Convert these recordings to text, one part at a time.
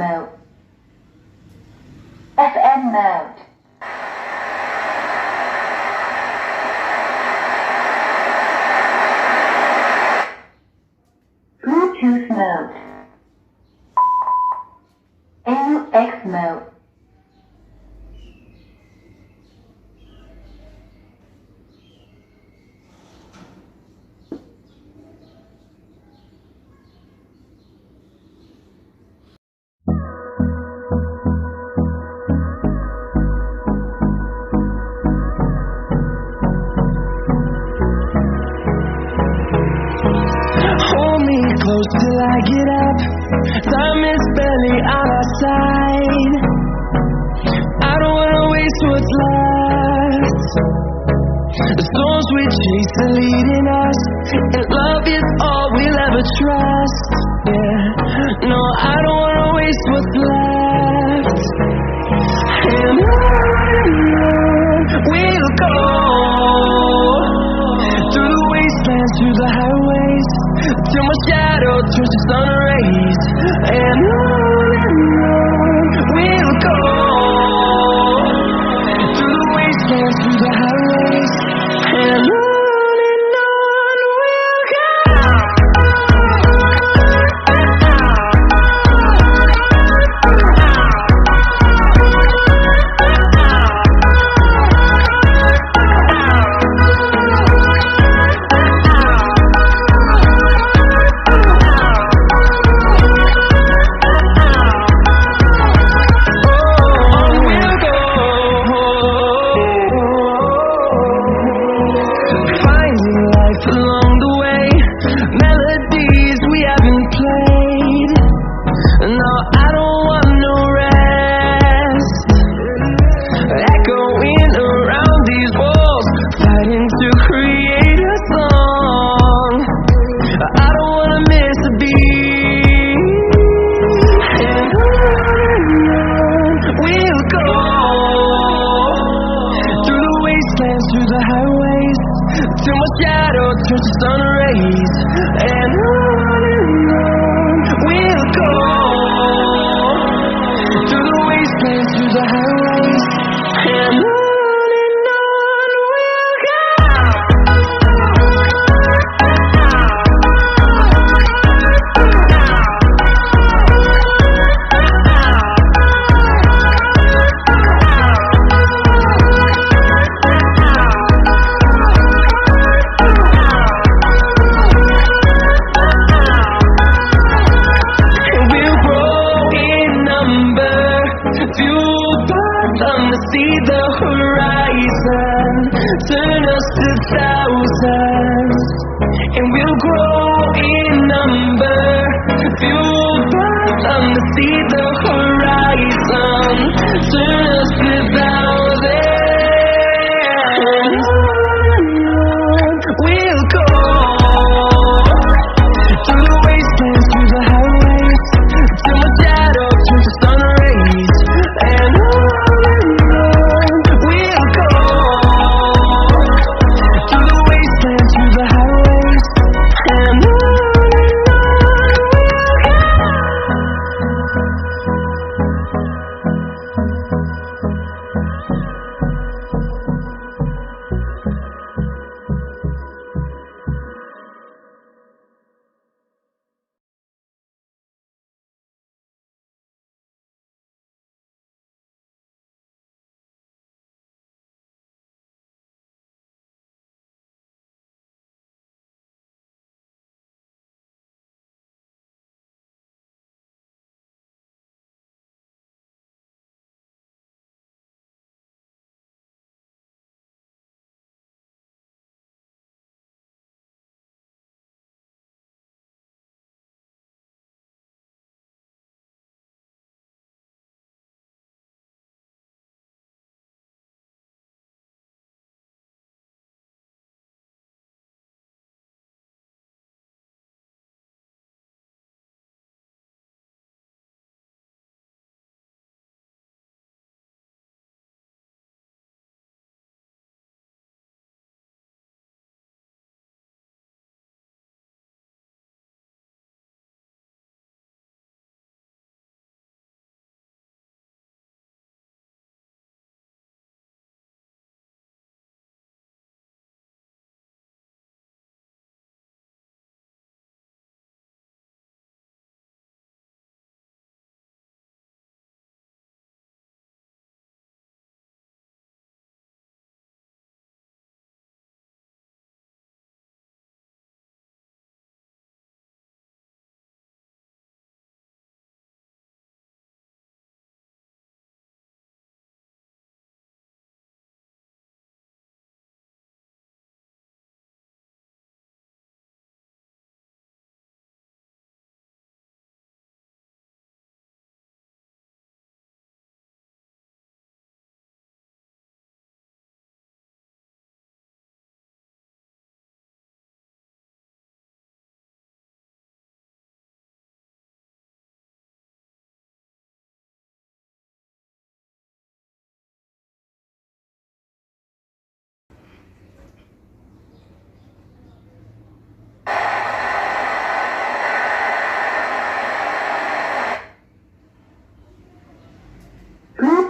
mode, FM mode, Bluetooth mode, AUX mode. Hold me close till I get up. Time is barely on our side. I don't wanna waste what's left. The storms we chase are leading us, and love is all we'll ever trust. Yeah, no, I don't wanna waste what's left. And on we'll go, through the wastelands, through the highways, till my shadow turns to sun rays. And on we'll go, through the wastelands, through the highways, and on we'll go. Along the way, melodies we haven't played. No, I don't want no rest. Echoing around these walls, fighting to create a song. I don't wanna miss a beat. And on we'll go, through the wastelands, through the highways, till my shadow turns to sun rays. And on we'll go, through the wastelands, through the highways, and on we'll go. See the horizon, turn us to thousands, and we'll grow in number. Fueled by them to see the horizon, turn us to thousands. We'll go, through the wastelands, through the highways, till my shadow turns to sun rays. And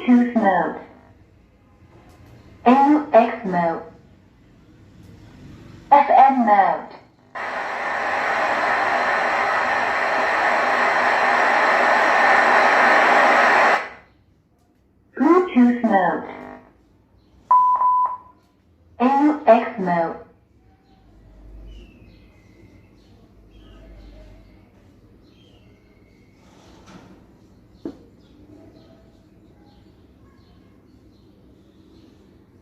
Bluetooth mode. AUX mode. FM mode. Bluetooth mode. AUX mode.